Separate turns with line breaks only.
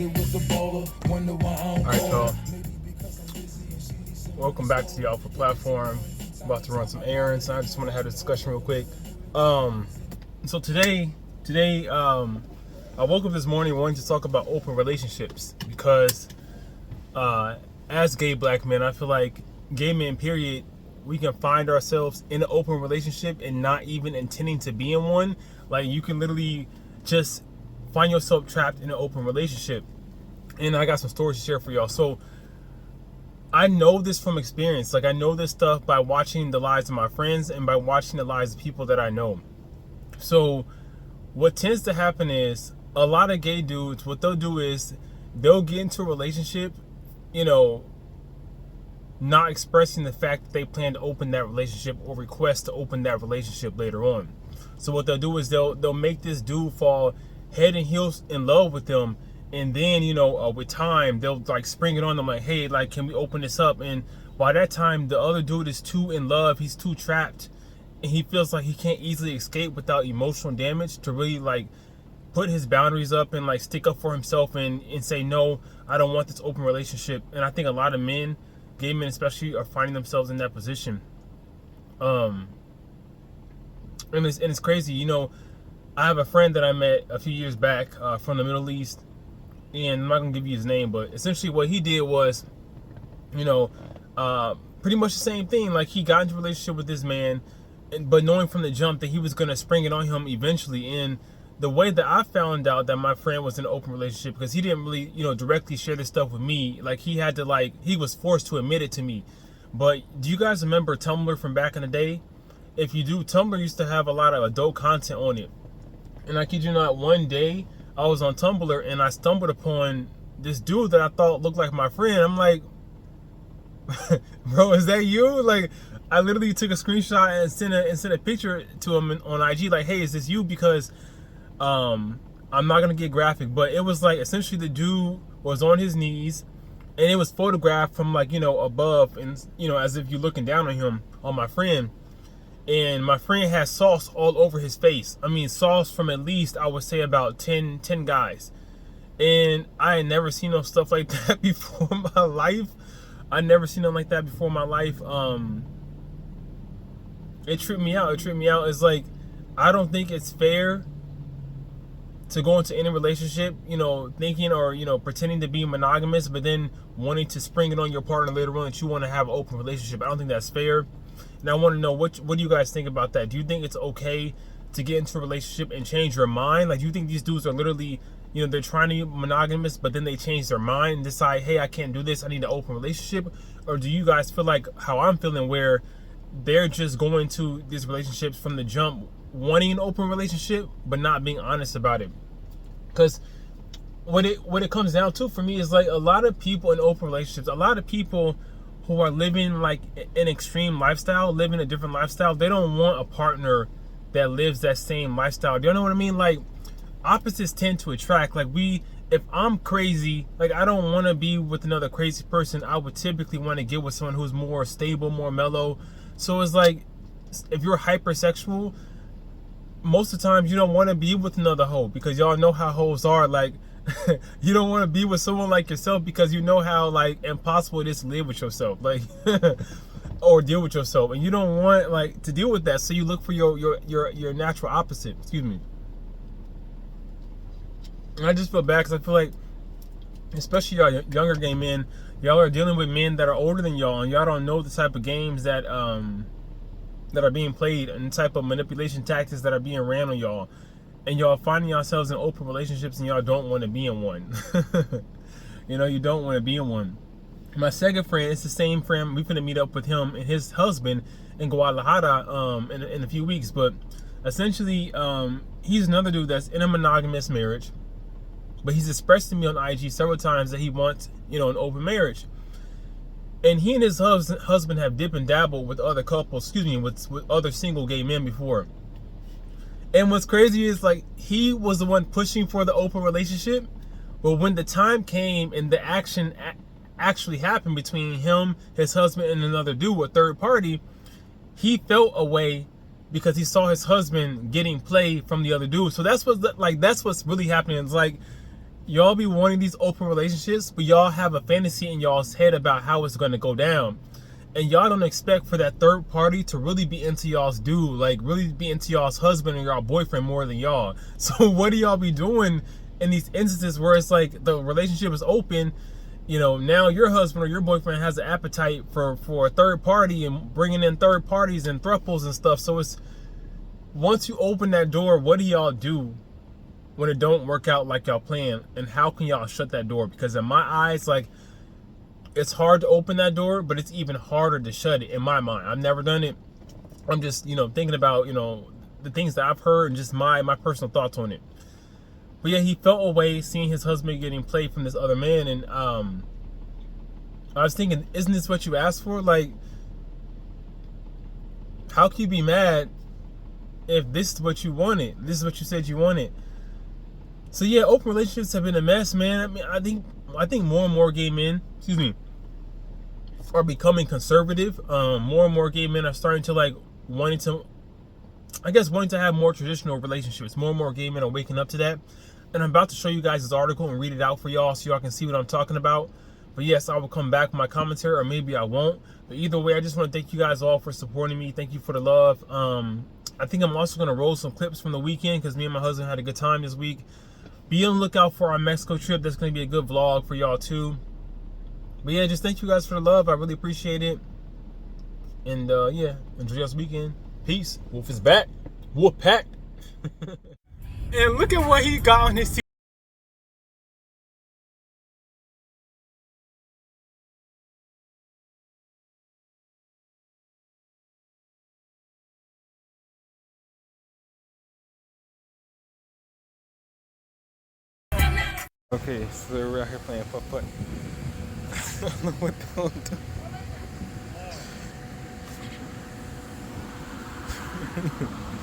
Alright, y'all. Welcome back to the Alpha Platform. I'm about to run some errands. I just want to have a discussion real quick. So today, I woke up this morning wanting to talk about open relationships because, as gay black men, I feel like gay men, period, we can find ourselves in an open relationship and not even intending to be in one. Like, you can literally just find yourself trapped in an open relationship. And I got some stories to share for y'all. So I know this from experience. Like, I know this stuff by watching the lives of my friends and by watching the lives of people that I know. So what tends to happen is a lot of gay dudes, what they'll do is they'll get into a relationship, not expressing the fact that they plan to open that relationship or request to open that relationship later on. So what they'll do is they'll make this dude fall head and heels in love with them. And then, with time, they'll like spring it on them like, hey, like, can we open this up? And by that time, the other dude is too in love. He's too trapped. And he feels like he can't easily escape without emotional damage to really like put his boundaries up and like stick up for himself and say, no, I don't want this open relationship. And I think a lot of men, gay men especially, are finding themselves in that position. And it's crazy. I have a friend that I met a few years back from the Middle East. And I'm not going to give you his name, but essentially what he did was, pretty much the same thing. Like, he got into a relationship with this man, but knowing from the jump that he was going to spring it on him eventually. And the way that I found out that my friend was in an open relationship, because he didn't really, directly share this stuff with me. Like, he had to, he was forced to admit it to me. But do you guys remember Tumblr from back in the day? If you do, Tumblr used to have a lot of adult content on it. And I kid you not, one day I was on Tumblr and I stumbled upon this dude that I thought looked like my friend. I'm like, bro, is that you? Like, I literally took a screenshot and sent a picture to him on IG, like, hey, is this you? Because I'm not gonna get graphic, but it was like essentially the dude was on his knees and it was photographed from above, and as if you're looking down on him, on my friend. And my friend had sauce all over his face. I mean, sauce from at least, I would say, about 10 guys. And I had never seen no stuff like that before in my life. I never seen nothing like that before in my life. It tripped me out. It's like, I don't think it's fair to go into any relationship, thinking or, pretending to be monogamous, but then wanting to spring it on your partner later on that you want to have an open relationship. I don't think that's fair. And I want to know, what do you guys think about that? Do you think it's okay to get into a relationship and change your mind? Like, do you think these dudes are literally, they're trying to be monogamous, but then they change their mind and decide, hey, I can't do this, I need an open relationship? Or do you guys feel like how I'm feeling, where they're just going to these relationships from the jump, wanting an open relationship, but not being honest about it? Because what it comes down to for me is, like, a lot of people in open relationships, a lot of people who are living like an extreme lifestyle, living a different lifestyle, they don't want a partner that lives that same lifestyle. Do you know what I mean? Like, opposites tend to attract. Like, if I'm crazy, like, I don't want to be with another crazy person. I would typically want to get with someone who's more stable, more mellow. So it's like, if you're hypersexual, most of the time you don't want to be with another hoe, because y'all know how hoes are. Like, you don't want to be with someone like yourself, because you know how like impossible it is to live with yourself, like or deal with yourself, and you don't want like to deal with that. So you look for your natural opposite. Excuse me. And I just feel bad, because I feel like, especially y'all younger gay men, y'all are dealing with men that are older than y'all, and y'all don't know the type of games that are being played and the type of manipulation tactics that are being ran on y'all. And y'all finding yourselves in open relationships and y'all don't want to be in one. You don't want to be in one. My second friend, it's the same friend. We're finna meet up with him and his husband in Guadalajara in a few weeks. But essentially, he's another dude that's in a monogamous marriage. But he's expressed to me on IG several times that he wants, an open marriage. And he and his husband have dipped and dabbled with other couples, with other single gay men before. And what's crazy is, like, he was the one pushing for the open relationship, but when the time came and the action actually happened between him, his husband, and another dude, a third party, he felt a way because he saw his husband getting play from the other dude. So that's what's really happening. It's like, y'all be wanting these open relationships, but y'all have a fantasy in y'all's head about how it's going to go down. And y'all don't expect for that third party to really be into y'all's dude, like really be into y'all's husband or y'all boyfriend more than y'all. So what do y'all be doing in these instances where it's like the relationship is open? You know, now your husband or your boyfriend has an appetite for a third party and bringing in third parties and thruples and stuff. So it's, once you open that door, what do y'all do when it don't work out like y'all plan? And how can y'all shut that door? Because in my eyes, like, it's hard to open that door, but it's even harder to shut it in my mind. I've never done it. I'm just, thinking about, the things that I've heard and just my personal thoughts on it. But yeah, he felt away seeing his husband getting played from this other man. And I was thinking, isn't this what you asked for? Like, how can you be mad if this is what you wanted? This is what you said you wanted. So yeah, open relationships have been a mess, man. I mean, I think more and more gay men, are becoming conservative. More and more gay men are starting to wanting to have more traditional relationships. More and more gay men are waking up to that. And I'm about to show you guys this article and read it out for y'all so y'all can see what I'm talking about. But yes, I will come back with my commentary, or maybe I won't. But either way, I just want to thank you guys all for supporting me. Thank you for the love. I think I'm also going to roll some clips from the weekend because me and my husband had a good time this week. Be on the lookout for our Mexico trip. That's going to be a good vlog for y'all too. But yeah, just thank you guys for the love. I really appreciate it. And yeah, enjoy y'all's weekend. Peace. Wolf is back. Wolf pack. And look at what he got on his Okay, so we're out here playing putt-putt. I don't know what the hell I'm doing.